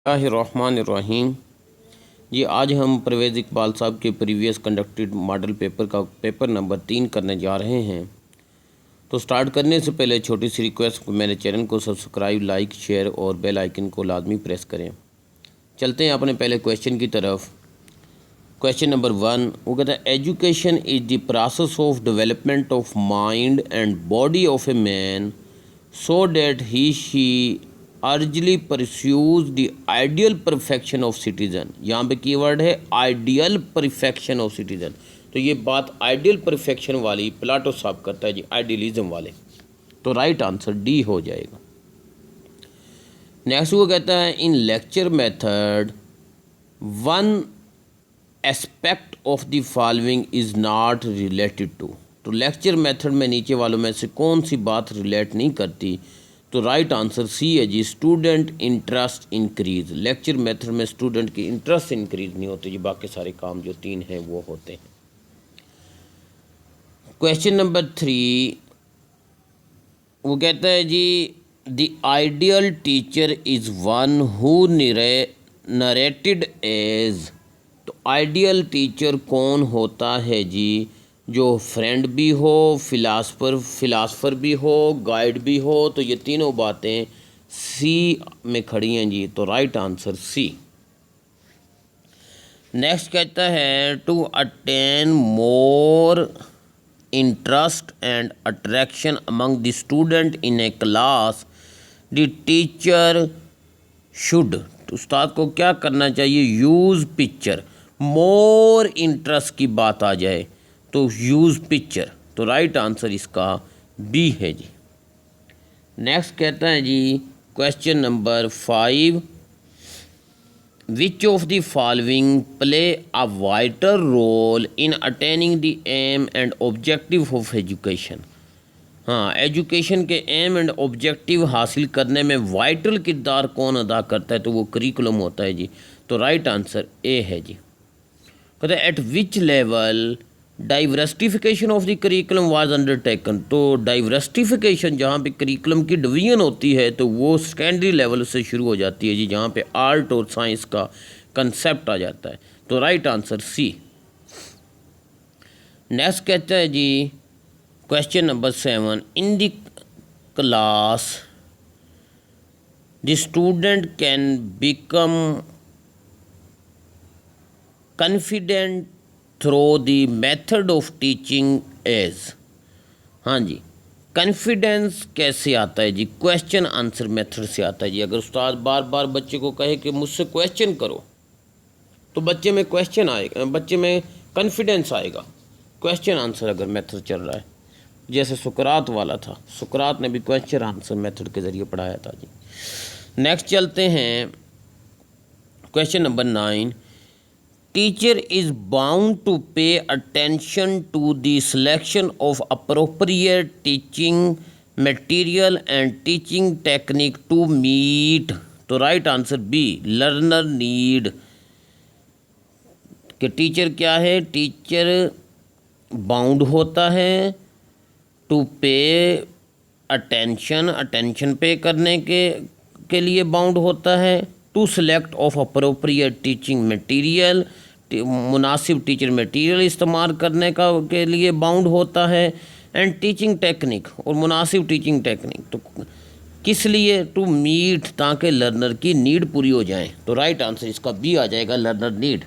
बिस्मिल्लाहिर्रहमानिर्रहीम। जी आज हम परवेज़ इकबाल साहब के प्रीवियस कंडक्टेड मॉडल पेपर का पेपर नंबर 3 करने जा रहे हैं। तो स्टार्ट करने से पहले छोटी सी रिक्वेस्ट, मेरे चैनल को सब्सक्राइब, लाइक, शेयर और बेल आइकन को लाजमी प्रेस करें। चलते हैं अपने पहले क्वेश्चन की तरफ। क्वेश्चन नंबर 1 वो कहता है education is the process of development of mind and body of a man so that he she urgently pursues the ideal perfection of citizen. यहाँ पे कीवर्ड है आइडियल परफेक्शन ऑफ सिटीज़न। तो ये बात ideal perfection वाली Plato साहब करता है जी, आइडियलिज्म वाले। तो राइट आंसर डी हो जाएगा। नेक्स्ट वो कहता है in lecture method one aspect of the following is not related to. तो लेक्चर मेथड में नीचे वालों में से कौन सी बात रिलेट नहीं करती? तो राइट आंसर सी है जी, student interest increase. Lecture method में स्टूडेंट की इंटरेस्ट इंक्रीज नहीं होती जी, बाकी सारे काम जो 3 हैं वो होते हैं। क्वेश्चन नंबर 3 वो कहता है जी the ideal teacher is one who narrated as. तो आइडियल टीचर कौन होता है जी? जो फ्रेंड भी हो, फिलासफ़र भी हो, गाइड भी हो। तो ये तीनों बातें सी में खड़ी हैं जी, तो राइट आंसर सी। नेक्स्ट कहता है to attain more interest and attraction among the student in a class the teacher should. तो उस्ताद को क्या करना चाहिए? Use picture. मोर इंटरेस्ट की बात आ जाए तो यूज़ पिक्चर। तो राइट आंसर इसका बी है जी। नेक्स्ट कहता है जी question number 5 which of the following play a vital role in attaining the aim and objective of education. हाँ, एजुकेशन के एम एंड ऑब्जेक्टिव हासिल करने में वाइटल किरदार कौन अदा करता है? तो वो करिकुलम होता है जी। तो राइट आंसर ए है जी। कहते हैं eight which level diversification of the curriculum was undertaken. तो डाइवर्सिफिकेशन जहाँ पे करिकुलम की डिवीजन होती है तो वो सेकेंडरी लेवल से शुरू हो जाती है जी, जहाँ पे आर्ट और साइंस का कंसेप्ट आ जाता है। तो राइट आंसर सी। नेक्स्ट कहता है जी question number 7 in the class the student can become confident through the method of teaching as. हाँ जी, कॉन्फिडेंस कैसे आता है जी? क्वेश्चन आंसर मेथड से आता है जी। अगर उस्ताद बार बार बच्चे को कहे कि मुझसे क्वेश्चन करो तो बच्चे में क्वेश्चन आएगा, बच्चे में कॉन्फिडेंस आएगा। क्वेश्चन आंसर अगर मेथड चल रहा है, जैसे सुकरात वाला था, सुकरात ने भी क्वेश्चन आंसर मेथड के ज़रिए पढ़ाया था जी। नेक्स्ट चलते हैं question number 9 teacher is bound to pay attention to the selection of appropriate teaching material and teaching technique to meet. तो right answer B learner need. कि टीचर क्या है? टीचर बाउंड होता है टू पे अटेंशन पे करने के लिए बाउंड होता है, to select of appropriate teaching material, मुनासिब टीचर मटेरियल इस्तेमाल करने के लिए बाउंड होता है, एंड टीचिंग टेक्निक और मुनासिब टीचिंग टेक्निक। तो किस लिए? टू मीट, ताकि लर्नर की नीड पूरी हो जाए। तो राइट आंसर इसका बी आ जाएगा, लर्नर नीड।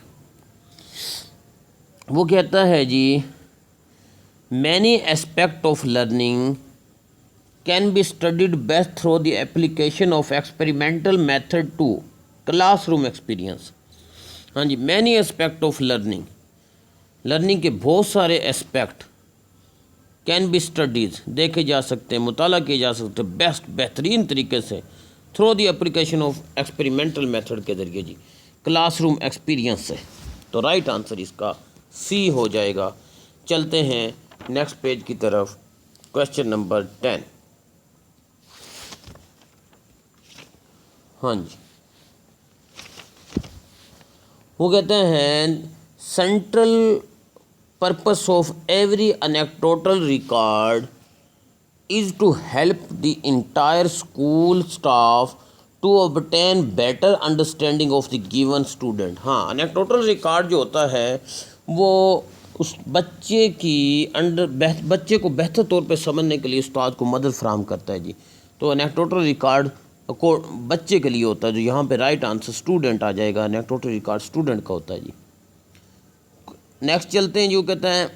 वो कहता है जी many aspect of learning can be studied best through the application of experimental method to classroom experience. हाँ जी, मैनी एस्पेक्ट ऑफ लर्निंग के बहुत सारे एस्पेक्ट कैन बी स्टडीज देखे जा सकते हैं, मुताला किए जा सकते हैं बेहतरीन तरीके से through the application of experimental method के ज़रिए जी, क्लासरूम एक्सपीरियंस से। तो राइट आंसर इसका सी हो जाएगा। चलते हैं नेक्स्ट पेज की तरफ। Question number 10। हाँ जी, वो कहते हैं central purpose of every anecdotal record is to help the entire school staff to obtain better understanding of the given student. हाँ, एनेक्डोटल रिकॉर्ड जो होता है वो उस बच्चे की बच्चे को बेहतर तौर पे समझने के लिए उस्ताद को मदद फराहम करता है जी। तो एनेक्डोटल रिकॉर्ड को बच्चे के लिए होता है, जो यहाँ पे राइट आंसर स्टूडेंट आ जाएगा। एनेक्डोटल रिकॉर्ड स्टूडेंट का होता है जी। नेक्स्ट चलते हैं, जो कहता है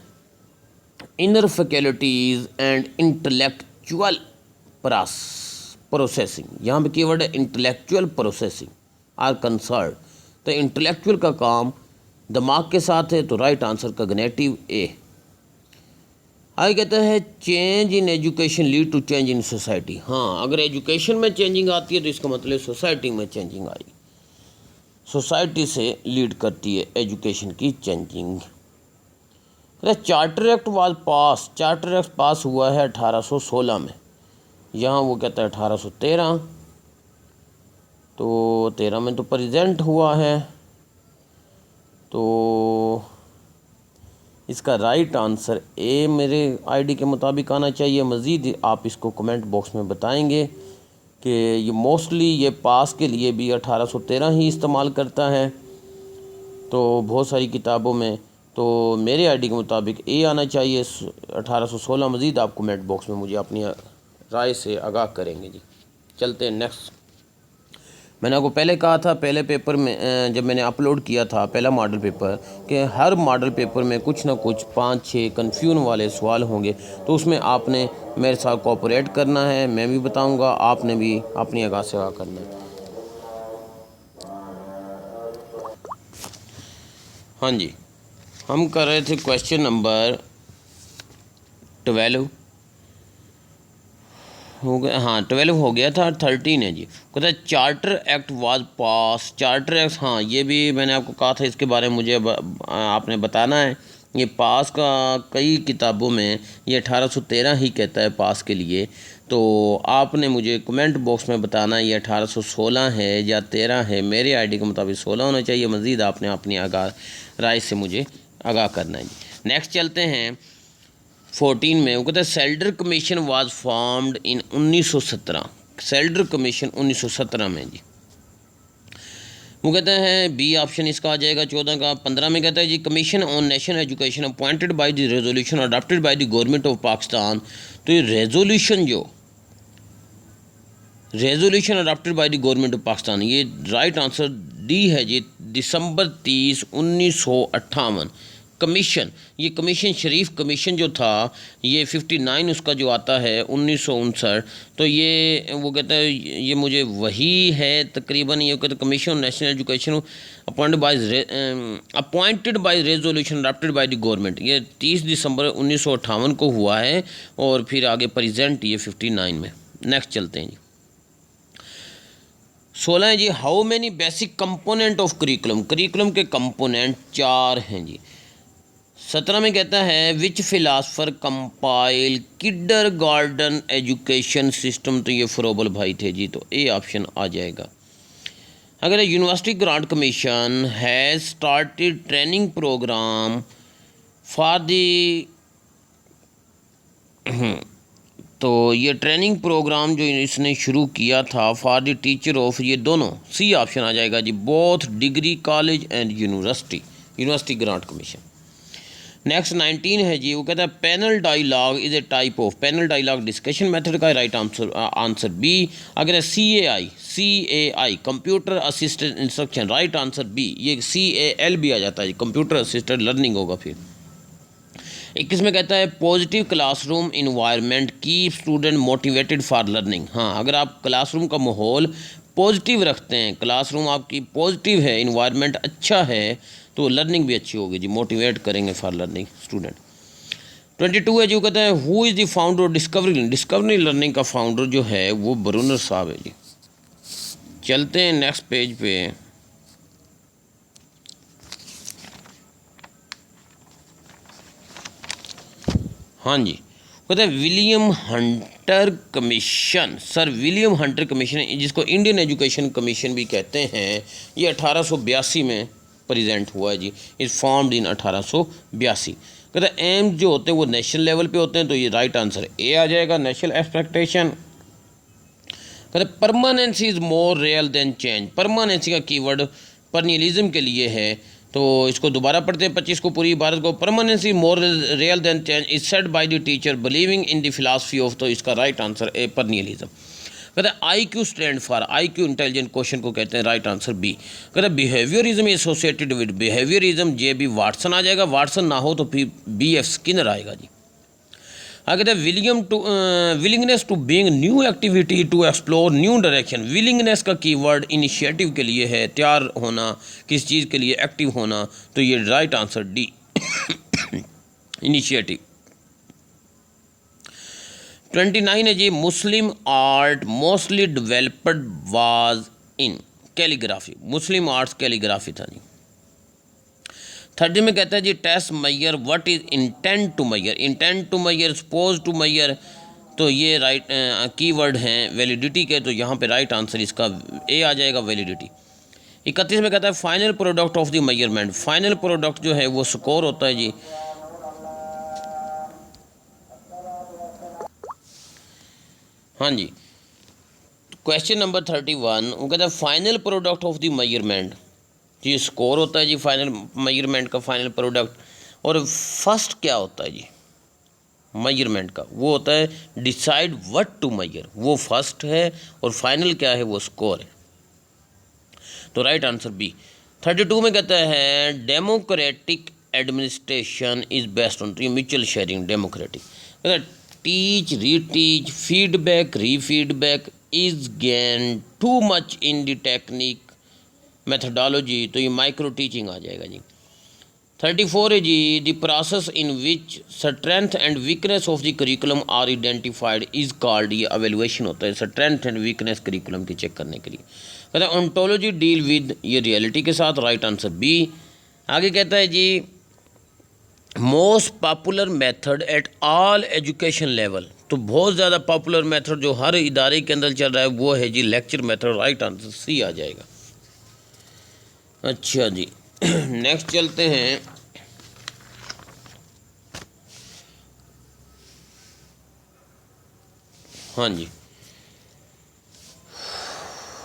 inner faculties and intellectual processing. यहाँ पे कीवर्ड है इंटेलेक्चुअल प्रोसेसिंग आर कंसर्न। तो इंटेलेक्चुअल का काम दिमाग के साथ है, तो राइट आंसर का नेगेटिव ए। आगे कहता है change in education lead to change in society. हाँ, अगर एजुकेशन में चेंजिंग आती है तो इसका मतलब सोसाइटी में चेंजिंग आएगी। सोसाइटी से लीड करती है एजुकेशन की changing. Charter act was pass. Charter act पास हुआ है 1816 में। यहाँ वो कहता है 1813, तो 13 में तो प्रेजेंट हुआ है, तो इसका राइट आंसर ए मेरे आईडी के मुताबिक आना चाहिए। मज़ीद आप इसको कमेंट बॉक्स में बताएंगे कि ये मोस्टली ये पास के लिए भी 1813 ही इस्तेमाल करता है, तो बहुत सारी किताबों में, तो मेरे आईडी के मुताबिक ए आना चाहिए 1816। मज़ीद आप कमेंट बॉक्स में मुझे अपनी राय से आगाह करेंगे जी। चलते हैं नेक्स्ट। मैंने आपको पहले कहा था, पहले पेपर में जब मैंने अपलोड किया था पहला मॉडल पेपर, कि हर मॉडल पेपर में कुछ ना कुछ 5-6 कन्फ्यूजन वाले सवाल होंगे, तो उसमें आपने मेरे साथ कोऑपरेट करना है। मैं भी बताऊंगा, आपने भी अपनी आगाह से आगाह करना है। हाँ जी, हम कर रहे थे क्वेश्चन नंबर 12 हो गया। हाँ, 12 हो गया था, 13 है जी। कहता है charter act was pass. Charter act, हाँ ये भी मैंने आपको कहा था, इसके बारे में मुझे आपने बताना है। ये पास का कई किताबों में ये 1813 ही कहता है पास के लिए, तो आपने मुझे कमेंट बॉक्स में बताना है ये 1816 है या 13 है। मेरे आईडी के मुताबिक 16 होना चाहिए। मज़ीद आपने अपनी आगाह राय से मुझे आगाह करना है जी। नेक्स्ट चलते हैं 14 में। वो कहते हैं Sadler commission was formed in 1917। Sadler commission 1917 में जी। वो कहते हैं बी ऑप्शन इसका आ जाएगा 14 का। 15 में कहता है जी commission on national education appointed by the resolution adopted by the government of Pakistan. तो ये resolution adopted by the government of Pakistan, ये राइट आंसर डी है जी। दिसंबर 30, 1958। कमीशन, ये कमीशन शरीफ कमीशन जो था, ये 59 उसका जो आता है 1959। तो ये वो कहता है ये मुझे वही है तकरीबन। ये कहते commission on national education appointed bye resolution adopted by the government, ये 30 दिसंबर 1958 को हुआ है, और फिर आगे प्रेजेंट ये 59 में। नेक्स्ट चलते हैं जी 16 है जी। How many basic component of curriculum. Curriculum के कंपोनेंट 4 हैं जी। 17 में कहता है which philosopher compile kindergarten education system. तो ये फरोबल भाई थे जी, तो ए ऑप्शन आ जाएगा। अगर university grant commission has started training programme for the, तो ये ट्रेनिंग प्रोग्राम जो इसने शुरू किया था फॉर द टीचर ऑफ, ये दोनों सी ऑप्शन आ जाएगा जी, both degree college and university grant commission. Next 19 है जी। वो कहता है panel dialogue is a type of. Panel dialogue discussion method का राइट आंसर बी। अगर CAI computer assisted instruction, right answer B. ये CAL भी आ जाता है, कंप्यूटर असिस्टेड लर्निंग होगा फिर। 21 में कहता है positive classroom environment keep student motivated for learning. हाँ, अगर आप क्लासरूम का माहौल पॉजिटिव रखते हैं, क्लासरूम आपकी पॉजिटिव है, इन्वायरमेंट अच्छा है, तो लर्निंग भी अच्छी होगी जी, मोटिवेट करेंगे फॉर लर्निंग स्टूडेंट। 22 है जो कहता है who is the founder of discovery learning का फाउंडर जो है वो ब्रूनर साहब है जी। चलते हैं नेक्स्ट पेज पे। हाँ जी, कहते हैं William Hunter commission. Sir William Hunter commission, जिसको इंडियन एजुकेशन कमीशन भी कहते हैं, ये 1882 में प्रेजेंट हुआ है जी। Is formed in 1882। कहते हैं एम्स जो होते हैं वो नेशनल लेवल पे होते हैं, तो ये राइट आंसर ए आ जाएगा, नेशनल एक्सपेक्टेशन। कहते permanency is more real than change. Permanency का कीवर्ड परनियलिज्म के लिए है, तो इसको दोबारा पढ़ते हैं 25 को पूरी इबारत को। Permanency more real than change is said by the teacher believing in the philosophy of, तो इसका राइट आंसर ए परनियलिज्म। कहते हैं I Q stand for, I Q intelligent question को कहते हैं, राइट आंसर बी। कहते हैं behaviourism associated with, behaviourism J B Watson आ जाएगा, वाटसन ना हो तो फिर बी एफ स्किनर आएगा जी। आगे कहते हैं willingness to being new activity to explore new direction. Willingness का कीवर्ड इनिशिएटिव के लिए है, तैयार होना किस चीज़ के लिए, एक्टिव होना, तो ये राइट आंसर डी इनिशिएटिव। 29 है जी, Muslim art mostly developed was in calligraphy. Muslim arts calligraphy था जी। 30 में कहता है जी test measure what is intent to measure, intent to measure, suppose to measure, तो ये राइट कीवर्ड हैं वैलिडिटी के, तो यहाँ पे राइट आंसर इसका ए आ जाएगा, वैलिडिटी। 31 में कहता है final product of the measurement. Final product जो है वो स्कोर होता है जी। हाँ जी, क्वेश्चन नंबर 31 वो कहता है final product of the measurement, ये स्कोर होता है जी फाइनल मेजरमेंट का, फाइनल प्रोडक्ट। और फर्स्ट क्या होता है जी मेजरमेंट का, वो होता है डिसाइड व्हाट टू मेजर, वो फर्स्ट है, और फाइनल क्या है, वो स्कोर है, तो राइट आंसर बी। 32 में कहता है democratic administration is best on, तो ये म्यूचुअल शेयरिंग डेमोक्रेटिक। कहता है teach reteach feedback refeedback is gain to much in the technique methodology, तो ये माइक्रो टीचिंग आ जाएगा जी। 34 है जी the process in which strength and weakness of the curriculum are identified is called, ये एवेलुएशन होता है स्ट्रेंथ एंड वीकनेस करिकुलम की चेक करने के लिए। कहता है ओंटोलॉजी डील विद, ये रियलिटी के साथ, राइट आंसर बी। आगे कहता है जी most popular method at all education level, तो बहुत ज़्यादा पॉपुलर मेथड जो हर इदारे के अंदर चल रहा है वो है जी lecture method, right answer C आ जाएगा। अच्छा जी नेक्स्ट चलते हैं। हाँ जी,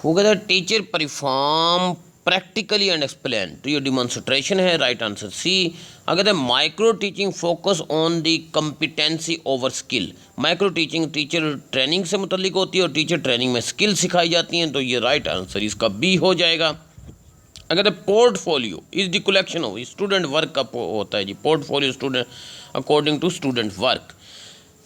वो कहता है teacher perform practically and explain, तो ये डिमॉन्स्ट्रेशन है, राइट आंसर सी। अगर है micro teaching focus on the competency over skill, micro teaching teacher training से मुतल्लिक होती है और टीचर ट्रेनिंग में स्किल सिखाई जाती हैं, तो ये राइट आंसर इसका बी हो जाएगा। अगर portfolio is the collection of student work का होता है जी, portfolio student according to student work.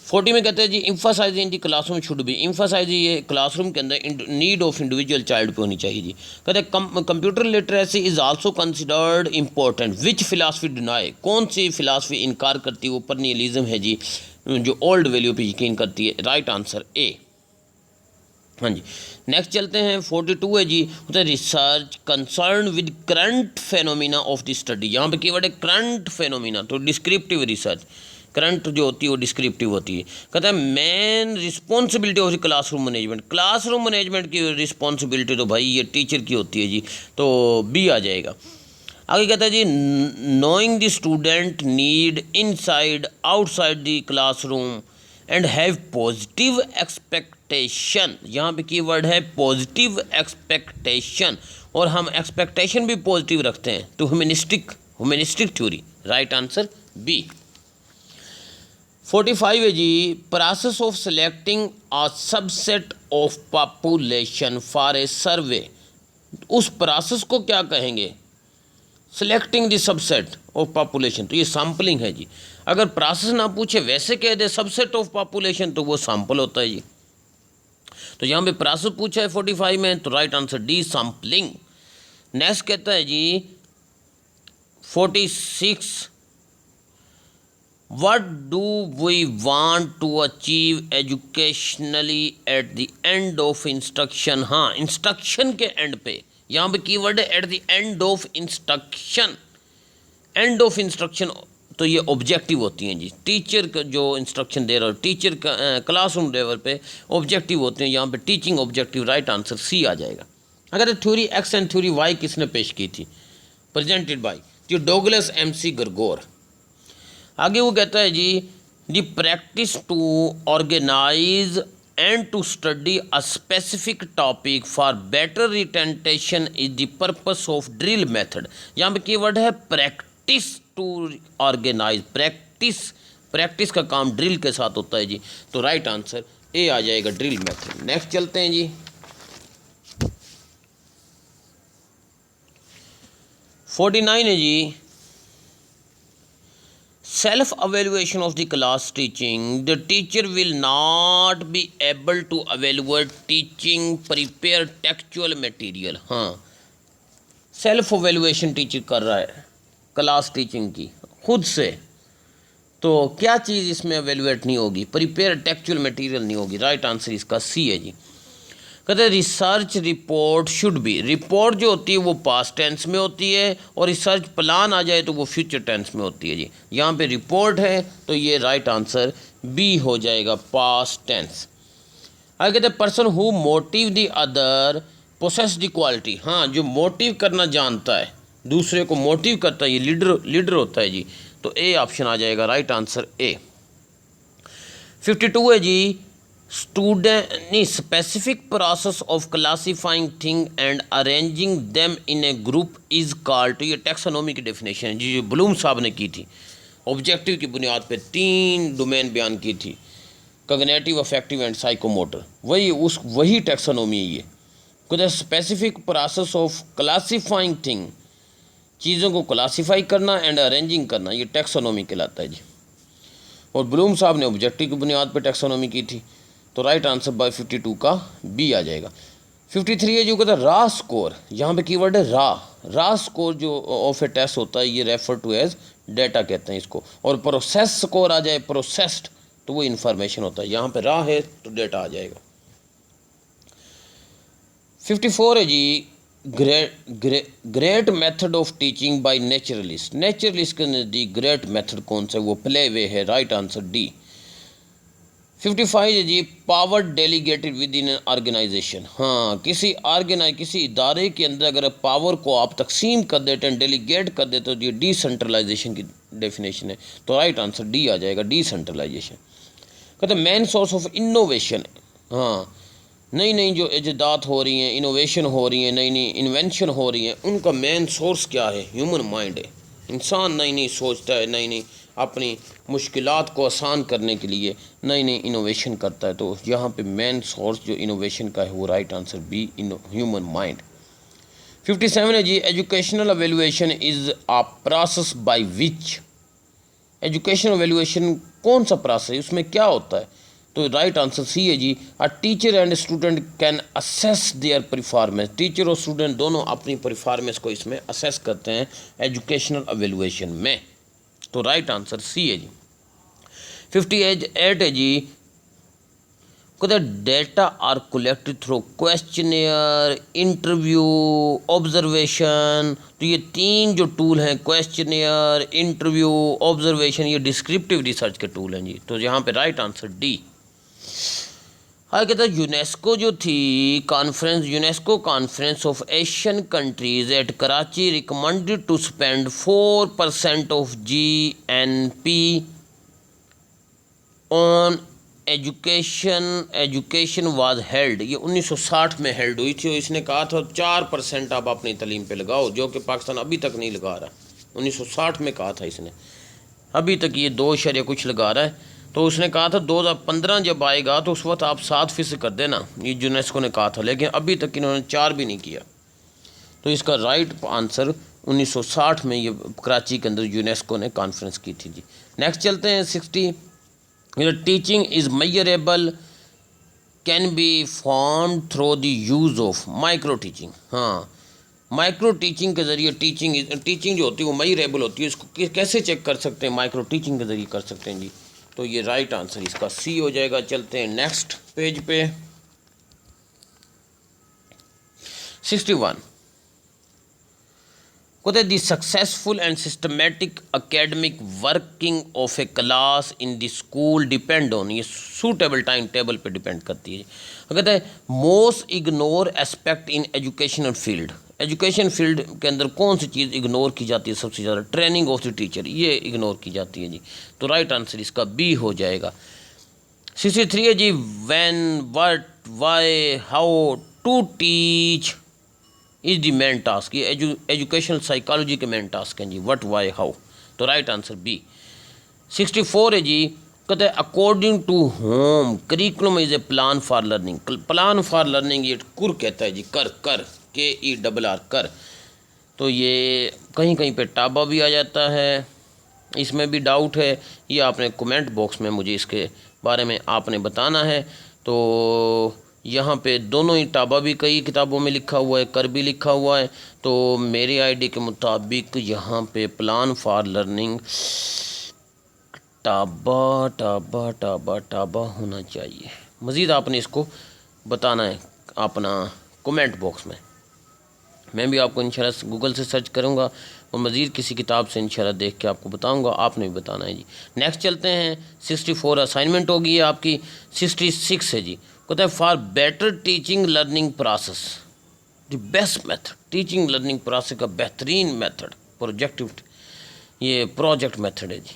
40 में कहते हैं जी emphasize in the classroom should be, emphasize ये क्लासरूम के अंदर नीड ऑफ इंडिविजुअल चाइल्ड पे होनी चाहिए जी। कहते हैं computer literacy is also considered important which philosophy deny, कौन सी फिलासफी इनकार करती है, वो परनियलिज्म है जी, जो ओल्ड वैल्यू पे यकीन करती है, राइट आंसर ए। हाँ जी नेक्स्ट चलते हैं। 42 है जी research concern with current phenomena of the study, यहाँ पे कीवर्ड है करंट फेनोमिना, तो डिस्क्रिप्टिव रिसर्च, करंट जो होती है वो डिस्क्रिप्टिव होती है। कहता है main responsibility of the classroom management, classroom management की रिस्पॉन्सिबिलिटी तो भाई ये टीचर की होती है जी, तो बी आ जाएगा। आगे कहता है जी knowing the student need inside outside the classroom and have positive expectation, यहाँ पे कीवर्ड है पॉजिटिव एक्सपेक्टेशन, और हम एक्सपेक्टेशन भी पॉजिटिव रखते हैं, तो humanistic theory, right answer B. 45 है जी process of selecting a subset of population for a survey, उस प्रोसेस को क्या कहेंगे, selecting the subset of population, तो ये सैम्पलिंग है जी। अगर प्रोसेस ना पूछे वैसे कह दे सबसेट ऑफ पॉपुलेशन, तो वो सैंपल होता है जी, तो यहाँ पे प्रोसेस पूछा है 45 में, तो right answer D sampling. Next कहता है जी 46 What do we want to achieve educationally at the end of instruction, हाँ इंस्ट्रक्शन के एंड पे, यहाँ पे कीवर्ड है at the end of instruction, end of instruction, तो ये ऑब्जेक्टिव होती हैं जी, टीचर का जो इंस्ट्रक्शन दे रहा हो टीचर का क्लासरूम लेवल पे ऑब्जेक्टिव होते हैं, यहाँ पे teaching objective, right answer C आ जाएगा। अगर theory X and theory Y किसने पेश की थी, प्रेजेंटेड बाय जो डोगलस MC गर्गोर। आगे वो कहता है जी the practice to organize and to study a specific topic for better retention is the purpose of drill method। यहाँ पे कीवर्ड है प्रैक्टिस टू ऑर्गेनाइज, प्रैक्टिस का काम ड्रिल के साथ होता है जी। तो राइट आंसर ए आ जाएगा, ड्रिल मेथड। नेक्स्ट चलते हैं जी। 49 है जी, self evaluation of the class teaching, the teacher will not be able to evaluate teaching prepare textual material। हाँ, सेल्फ evaluation टीचर कर रहा है क्लास टीचिंग की खुद से, तो क्या चीज़ इसमें evaluate नहीं होगी, प्रिपेयर टेक्चुअल मटेरियल नहीं होगी। राइट आंसर इसका सी है जी। कहते हैं research report should be, report जो होती है वो पास्ट टेंस में होती है और रिसर्च प्लान आ जाए तो वो फ्यूचर टेंस में होती है जी। यहाँ पे रिपोर्ट है तो ये राइट आंसर बी हो जाएगा, पास्ट टेंस। आगे कहते हैं person who motive the other possess the quality. हाँ, जो मोटिव करना जानता है, दूसरे को मोटिव करता है, ये लीडर होता है जी। तो ए ऑप्शन आ जाएगा, राइट आंसर ए। 52 है जी, specific process of classifying thing and arranging them in a group is called. तो ये टैक्सोनॉमी की डेफिनेशन है जी, जो ब्लूम साहब ने की थी, ऑब्जेक्टिव की बुनियाद पे 3 डोमेन बयान की थी, कॉग्निटिव, अफेक्टिव एंड साइकोमोटर। वही टैक्सोनॉमी है ये। कहते specific process of classifying thing, चीज़ों को क्लासीफाई करना एंड अरेंजिंग करना, ये टैक्सोनॉमी कहलाता है जी। और ब्लूम साहब ने ऑब्जेक्टिव की बुनियाद पर टैक्सोनॉमी की थी। तो राइट आंसर बाय 52 का बी आ जाएगा। 53 है जो कहता है रा स्कोर, यहाँ पे कीवर्ड है रा स्कोर जो ऑफ ए टेस्ट होता है, ये रेफर टू एज डेटा कहते हैं इसको। और प्रोसेस स्कोर आ जाए, प्रोसेस्ड, तो वो इन्फॉर्मेशन होता है। यहाँ पे रा है तो डेटा आ जाएगा। 54 है जी, great method of teaching by naturalist. Naturalist के नज़दीक ग्रेट मेथड कौन सा है, वो प्ले वे है। Right answer D. 55 है जी, power delegated within an organization. हाँ, किसी इदारे के अंदर अगर पावर को आप तकसीम कर देते हैं, डेलीगेट कर देते हो, तो ये डिसेंट्रलाइजेशन की डेफिनेशन है। तो राइट आंसर डी आ जाएगा, डिसेंट्रलाइजेशन। कहते हैं मेन सोर्स ऑफ इनोवेशन। हाँ, नई जो इजादात हो रही हैं, इनोवेशन हो रही हैं, नई इन्वेंशन हो रही हैं, उनका मेन सोर्स क्या है, ह्यूमन माइंड है। इंसान नई सोचता है, नई अपनी मुश्किलात को आसान करने के लिए नई इनोवेशन करता है। तो यहाँ पे मेन सोर्स जो इनोवेशन का है वो right answer B, human mind. 57 है जी, educational evaluation is a process by which. Educational evaluation कौन सा प्रोसेस है, उसमें क्या होता है? तो राइट आंसर सी है जी, a teacher and student can assess their performance. Teacher और स्टूडेंट दोनों अपनी परफॉर्मेंस को इसमें असेस करते हैं एजुकेशनल एवेल्यूएशन में। तो राइट आंसर सी है जी। 58 है जी, कहते data are collected through questionnaire, interview, observation. तो ये 3 जो टूल हैं, क्वेश्चनियर, इंटरव्यू, ऑब्जर्वेशन, ये डिस्क्रिप्टिव रिसर्च के टूल हैं जी। तो यहाँ पे राइट आंसर डी। हाँ, कहता है यूनेस्को जो थी conference, UNESCO conference of Asian countries at Karachi recommended to spend 4% of GNP on education was held. ये 1960 में हेल्ड हुई थी और इसने कहा था 4% आप अपनी तालीम पे लगाओ, जो कि पाकिस्तान अभी तक नहीं लगा रहा। 1960 में कहा था इसने, अभी तक ये 2 कुछ लगा रहा है। तो उसने कहा था 2015 जब आएगा तो उस वक्त आप 7% कर देना, ये यूनेस्को ने कहा था, लेकिन अभी तक इन्होंने 4 भी नहीं किया। तो इसका राइट आंसर 1960 में ये कराची के अंदर यूनेस्को ने कॉन्फ्रेंस की थी जी। नेक्स्ट चलते हैं 60। Teaching is measurable can be form through the use of micro teaching. हाँ, माइक्रो टीचिंग के ज़रिए टीचिंग जो होती है वो मेजरेबल होती है। इसको कैसे चेक कर सकते हैं? माइक्रो टीचिंग के ज़रिए कर सकते हैं जी। तो ये राइट आंसर इसका सी हो जाएगा। चलते हैं नेक्स्ट पेज पे। 61 कहते हैं the successful and systematic academic working of A class in the school depend on, ये सूटेबल टाइम टेबल पे डिपेंड करती है। कहते हैं most ignore aspect in educational field. Education field के अंदर कौन सी चीज़ इग्नोर की जाती है सबसे ज़्यादा? ट्रेनिंग ऑफ द टीचर, ये इग्नोर की जाती है जी। तो राइट आंसर इसका बी हो जाएगा। 63 है जी, when, what, why, how, to teach is the main task. ये एजुकेशनल साइकोलॉजी के मेन टास्क हैं जी, व्हाट, व्हाई, हाउ। तो राइट आंसर बी। 64 है जी, कहते हैं according to Home curriculum is a plan for learning. Plan for learning ये कुर कहता है जी, कर, कर, KERR, कर। तो ये कहीं कहीं पे टाबा भी आ जाता है, इसमें भी डाउट है, ये आपने कमेंट बॉक्स में मुझे इसके बारे में आपने बताना है। तो यहाँ पे दोनों ही टाबा भी कई किताबों में लिखा हुआ है, कर भी लिखा हुआ है। तो मेरे आईडी के मुताबिक यहाँ पे plan for learning Taba Taba Taba Taba होना चाहिए। मज़ीद आपने इसको बताना है अपना कमेंट बॉक्स में। मैं भी आपको इंशाल्लाह गूगल से सर्च करूँगा और मज़ीद किसी किताब से इंशाल्लाह देख के आपको बताऊँगा, आपने भी बताना है जी। नेक्स्ट चलते हैं, 64 असाइनमेंट होगी है आपकी। 66 है जी, कहता है for better teaching learning process the best method. Teaching learning process का बेहतरीन मेथड प्रोजेक्टिव, ये प्रोजेक्ट मेथड है जी।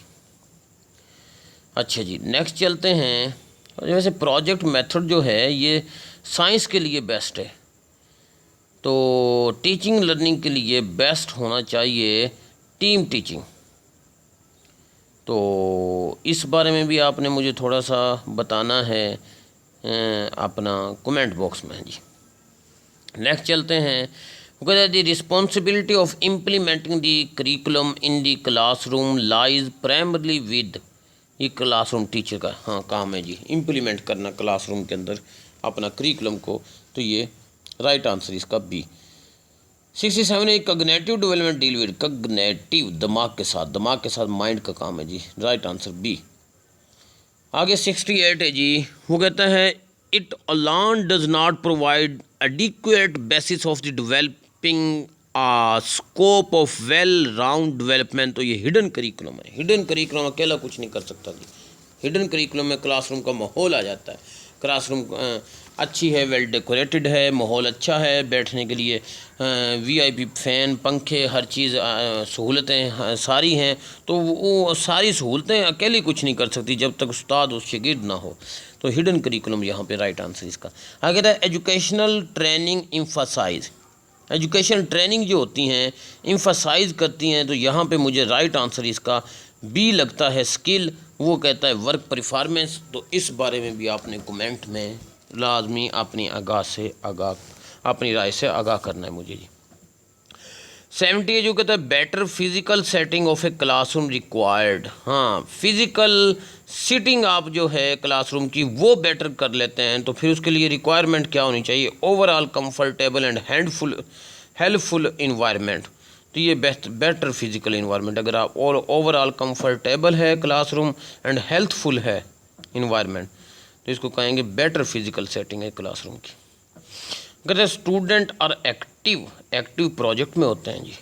अच्छा जी, नेक्स्ट चलते हैं। वैसे प्रोजेक्ट मेथड जो है ये साइंस के लिए बेस्ट है, तो टीचिंग लर्निंग के लिए बेस्ट होना चाहिए टीम टीचिंग। तो इस बारे में भी आपने मुझे थोड़ा सा बताना है अपना कमेंट बॉक्स में जी। नेक्स्ट चलते हैं, कहते हैं the responsibility of implementing the curriculum in the classroom lies primarily with. ये क्लासरूम टीचर का हाँ काम है जी, इम्प्लीमेंट करना क्लासरूम के अंदर अपना करिकुलम को। तो ये राइट आंसर इसका बी। 67 है cognitive development deal with, cognitive दिमाग के साथ माइंड का काम है जी, राइट आंसर बी। आगे 68 है जी, वो कहता है it alone does not provide adequate basis of the developing scope of well round development. तो ये हिडन करिकुलम है, हिडन करिकुलम अकेला कुछ नहीं कर सकता जी। हिडन करिकुलम में क्लासरूम का माहौल आ जाता है, क्लासरूम अच्छी है, वेल डेकोरेटेड है, माहौल अच्छा है बैठने के लिए, VIP फ़ैन, पंखे, हर चीज़ सहूलतें सारी हैं। तो वो सारी सहूलतें अकेली कुछ नहीं कर सकती जब तक उस्ताद और शागिर्द ना हो। तो हिडन करिकुलम यहाँ पे राइट आंसर इसका। आगे है एजुकेशनल ट्रेनिंग इम्फसाइज। एजुकेशन ट्रेनिंग जो होती हैं इम्फसाइज करती हैं, तो यहाँ पे मुझे राइट आंसर इसका बी लगता है, स्किल। वो कहता है वर्क परफॉर्मेंस। तो इस बारे में भी आपने कमेंट में लाजमी अपनी अपनी राय से आगाह करना है मुझे जी। 70 है जो कहता है better physical setting of a classroom required. हाँ, फिजिकल सिटिंग आप जो है क्लासरूम की वो बेटर कर लेते हैं, तो फिर उसके लिए रिक्वायरमेंट क्या होनी चाहिए? Overall comfortable and helpful environment. तो ये बेटर फिजिकल इन्वायरमेंट, अगर आप और ओवरऑल कंफर्टेबल है क्लासरूम एंड हेल्थफुल है इन्वायरमेंट, तो इसको कहेंगे बेटर फिजिकल सेटिंग है क्लासरूम की। अगर स्टूडेंट और एक्टिव प्रोजेक्ट में होते हैं जी,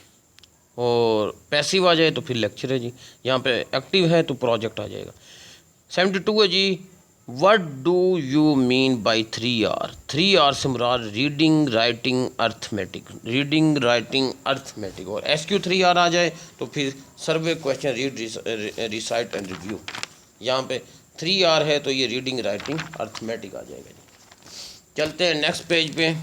और पैसिव आ जाए तो फिर लेक्चर है जी। यहाँ पे एक्टिव है तो प्रोजेक्ट आ जाएगा। 72 है जी, what do you mean by 3R? 3R से मुराद reading, writing, arithmetic. Reading, writing, arithmetic. और SQ 3R आ जाए तो फिर survey, question, read, recite and review. यहाँ पे 3R है तो ये रीडिंग, राइटिंग, अर्थमेटिक आ जाएगा जी। चलते हैं नेक्स्ट पेज पे।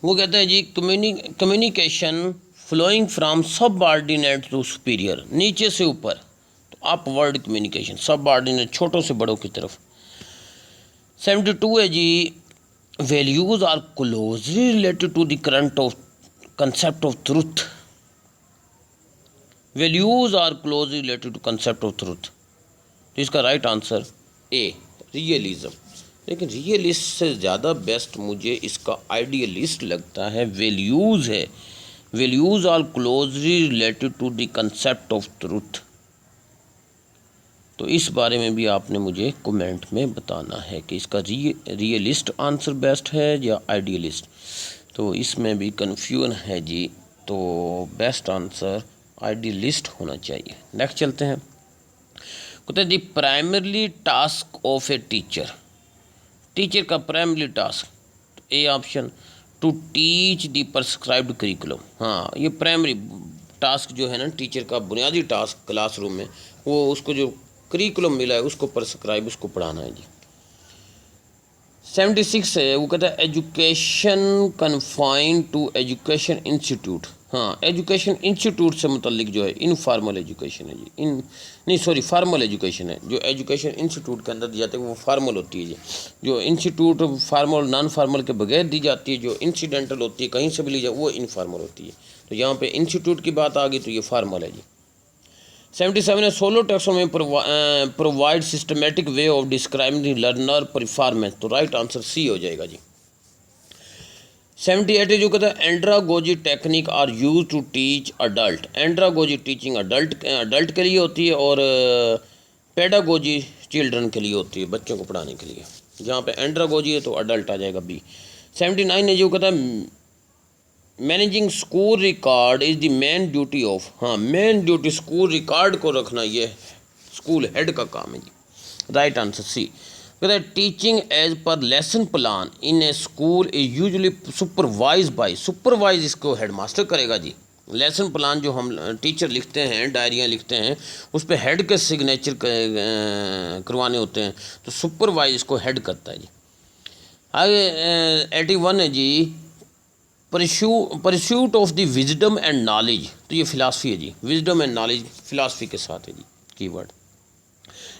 वो कहते हैं जी communication flowing from subordinate to superior, नीचे से ऊपर, तो अपवर्ड कम्युनिकेशन, सबऑर्डिनेट छोटों से बड़ों की तरफ। 72 है जी, values are closely related to the current of concept of truth. Values are closely related to concept of truth. तो इसका राइट आंसर ए, रियलिज्म। लेकिन रियलिस्ट से ज़्यादा बेस्ट मुझे इसका आइडियलिस्ट लगता है, वैल्यूज़ है। Values are closely related to the concept of truth. तो इस बारे में भी आपने मुझे कमेंट में बताना है कि इसका रियलिस्ट आंसर बेस्ट है या आइडियलिस्ट। तो इसमें भी कन्फ्यूजन है जी, तो बेस्ट आंसर आइडियलिस्ट होना चाहिए। नेक्स्ट चलते हैं। कहते हैं the primary task of a teacher. Teacher का primary task, A option, to teach the prescribed curriculum. हाँ, ये प्राइमरी टास्क जो है ना टीचर का बुनियादी टास्क क्लासरूम में, वो उसको जो करिकुलम मिला है उसको प्रिस्क्राइब, उसको पढ़ाना है जी। 76 है, वो कहता है education confined to education institute. हाँ, एजुकेशन इंस्टीट्यूट से मुतल्लिक जो है इनफॉर्मल एजुकेशन है जी, फार्मल एजुकेशन है। जो एजुकेशन इंस्टीट्यूट के अंदर दी जाती है वो फार्मल होती है जी। जो इंस्टीट्यूट फार्मल नॉन फार्मल के बगैर दी जाती है, जो इंसिडेंटल होती है कहीं से भी ली जाए, वो इनफॉर्मल होती है। तो यहाँ पे इंस्टीट्यूट की बात आ गई तो ये फार्मल है जी। 77 है, SOLO taxonomy provide systematic way of describing learner performance. तो राइट आंसर सी हो जाएगा जी। 78 है, जो कहता है andragogy technique are use to teach adult. Andragogy teaching adult के लिए होती है और पेडागोजी चिल्ड्रन के लिए होती है, बच्चों को पढ़ाने के लिए। जहाँ पे एंड्रागोजी है तो अडल्ट आ जाएगा बी। 79 है, जो कहता है managing school record is the main duty of. हाँ, मेन ड्यूटी स्कूल रिकॉर्ड को रखना ये स्कूल हेड का काम है जी। Right answer C. कहता है teaching as per lesson plan in a school is usually supervise by. Supervise इसको हेड मास्टर करेगा जी। लेसन प्लान जो हम टीचर लिखते हैं, डायरियाँ लिखते हैं, उस पर हेड के सिग्नेचर करवाने होते हैं, तो सुपरवाइज इसको हेड करता है जी। आगे 81 है जी, pursuit of the wisdom and knowledge. तो ये फिलासफी है जी, विजडम एंड नॉलेज फिलासफी के साथ है जी कीवर्ड।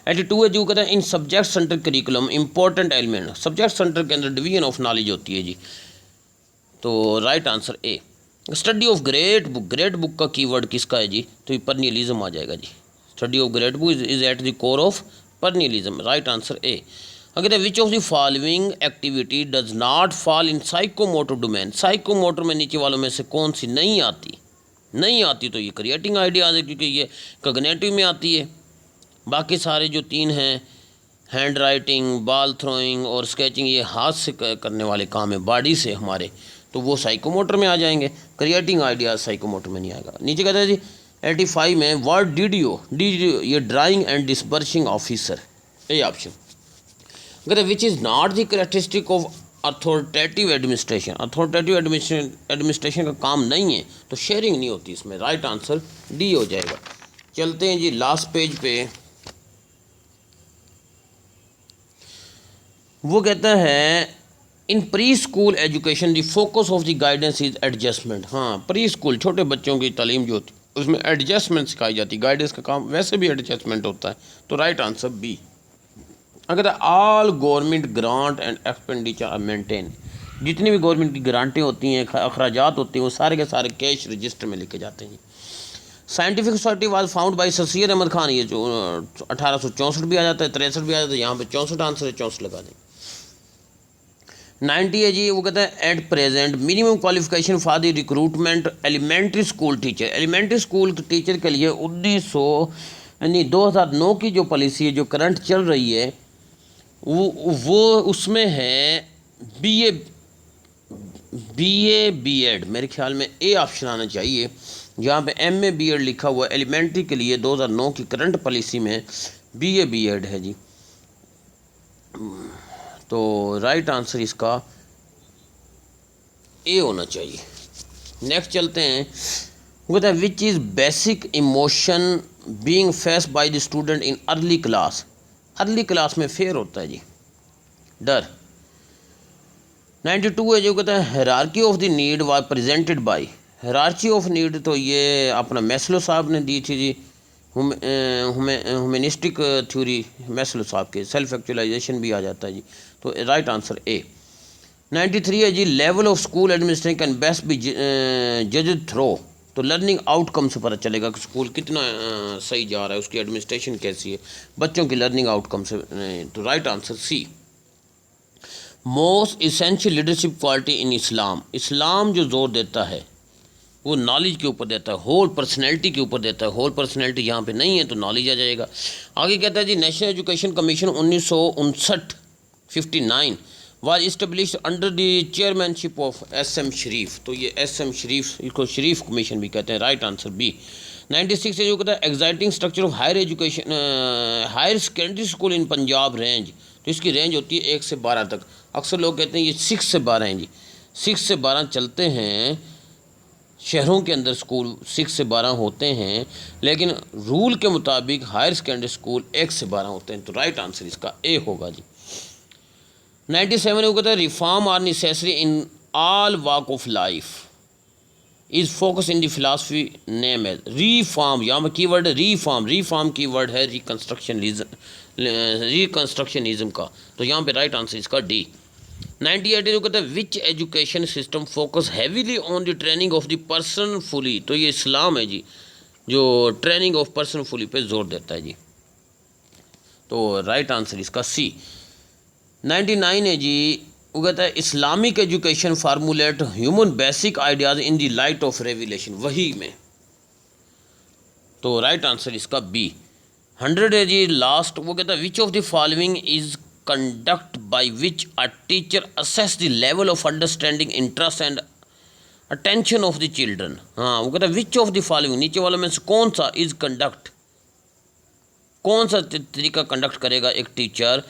82 है, जो कहता है in subject centre curriculum important element. Subject centre के अंदर डिवीजन ऑफ नॉलेज होती है जी। तो right answer A. Study of great book. Great book का कीवर्ड किसका है जी? तो ये पर्नियलिज्म आ जाएगा जी। Study of great book is at the core of perennialism. Right answer A. अगर which of the following activity does not fall in psychomotor domain. Psychomotor में नीचे वालों में से कौन सी नहीं आती तो ये क्रिएटिंग आइडियाज है, क्योंकि ये कॉग्निटिव में आती है। बाकी सारे जो तीन हैं, हैंड राइटिंग, बॉल थ्रोइंग और स्केचिंग, ये हाथ से करने वाले काम है, बॉडी से हमारे, तो वो साइकोमोटर में आ जाएंगे। क्रिएटिंग आइडियाज साइकोमोटर में नहीं आएगा। नीचे कहते हैं जी 85 में व्हाट डिड यू ये drawing and disbursing officer, A option. अगर which is not the characteristic of authoritative administration. Authoritative administration का काम नहीं है तो शेयरिंग नहीं होती इसमें। राइट आंसर डी हो जाएगा। चलते हैं जी लास्ट पेज पे। वो कहता है इन pre school education the focus of the guidance is adjustment. हाँ, प्री स्कूल छोटे बच्चों की तालीम जो होती है उसमें एडजस्टमेंट सिखाई जाती है। गाइडेंस का काम वैसे भी एडजस्टमेंट होता है। तो राइट आंसर बी। अगर all government grant and expenditure are maintain. जितनी भी गवर्नमेंट की ग्रांटें होती हैं, अखराजात होते हैं, वो सारे के सारे कैश रजिस्टर में लिखे जाते हैं। Scientific society was found by sir Syed Ahmed Khan. ये जो 1864 भी आ जाता है, 63 भी आ जाता है, यहाँ पे 64 आंसर है, 64 लगा दें। 90 है जी, वो कहता है at present minimum qualification for the recruitment elementary school teacher. Elementary school teacher के लिए 2009 की जो पॉलिसी है, जो करंट चल रही है, वो उसमें है बीए बीएड। मेरे ख्याल में ए ऑप्शन आना चाहिए। जहाँ पे एमए बीएड लिखा हुआ है, एलिमेंट्री के लिए 2009 की करंट पॉलिसी में बीए बीएड है जी। तो राइट आंसर इसका ए होना चाहिए। नेक्स्ट चलते हैं। वो कहता है which is basic emotion being faced by the student in early class. Early class में फेयर होता है जी, डर। 92 है, जो कहता है hierarchy of the need was presented by. Hierarchy of need तो ये अपना मैस्लो साहब ने दी थी जी। ह्यूमनिस्टिक थ्योरी मैस्लो साहब के, सेल्फ एक्चुअलाइजेशन भी आ जाता है जी। तो राइट आंसर ए। 93 है जी, level of school administration can best be judged through. तो लर्निंग आउटकम से पता चलेगा कि स्कूल कितना सही जा रहा है, उसकी एडमिनिस्ट्रेशन कैसी है, बच्चों की लर्निंग आउटकम से। तो right answer C. Most essential leadership quality in Islam. इस्लाम जो जोर देता है वो नॉलेज के ऊपर देता है, होल पर्सनैलिटी के ऊपर देता है। होल पर्सनैलिटी यहाँ पे नहीं है तो नॉलेज आ जाएगा। आगे कहता है जी national education commission 1959 was established under the chairmanship of S M. Sharif. तो ये एस.एम. शरीफ, इसको शरीफ कमीशन भी कहते हैं। Right answer B. 96 से जो कहता है exciting structure of higher education higher secondary school in Punjab range. तो इसकी रेंज होती है 1 से 12 तक। अक्सर लोग कहते हैं ये 6 से 12 हैं जी। 6 से 12 चलते हैं। शहरों के अंदर स्कूल 6 से 12 होते हैं, लेकिन रूल के मुताबिक हायर सेकेंडरी स्कूल 1 से 12 होते हैं। तो राइट आंसर इसका ए होगा जी। 97 वो कहता है reform are necessary in all walk of life is focus in the philosophy name as reform. यहाँ पर keyword reform, reform keyword है रिकन्स्ट्रक्शनिज्म का। तो यहाँ पे राइट आंसर इसका डी। 98 जो कहता है which education system focus heavily on the training of the person fully. तो ये इस्लाम है जी, जो ट्रेनिंग ऑफ पर्सन फुली पे जोर देता है जी। तो राइट आंसर इसका सी। 99 है जी, वो कहता है Islamic education formulate human basic ideas in the light of revelation, वही में। तो राइट आंसर इसका बी। 100 है जी लास्ट, वो कहता है विच of the following is conduct by which a teacher assess the level of understanding interest and attention of the children. हाँ, वो कहता है विच ऑफ द फॉलोइंग, नीचे वाला में से कौन सा इज कंडक्ट, कौन सा तरीका कंडक्ट करेगा एक टीचर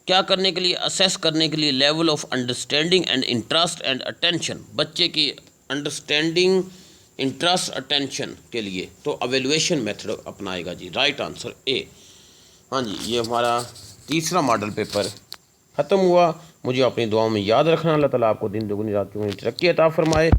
क्या करने के लिए, असेस करने के लिए level of understanding and interest and attention, बच्चे की अंडरस्टैंडिंग इंटरेस्ट अटेंशन के लिए। तो अवेलुएशन मेथड अपनाएगा जी। Right answer A. हाँ जी, ये हमारा तीसरा मॉडल पेपर ख़त्म हुआ। मुझे अपनी दुआओं में याद रखना। अल्लाह ताला आपको दिन दुगनी रात चौगुनी तरक्की अता फरमाए।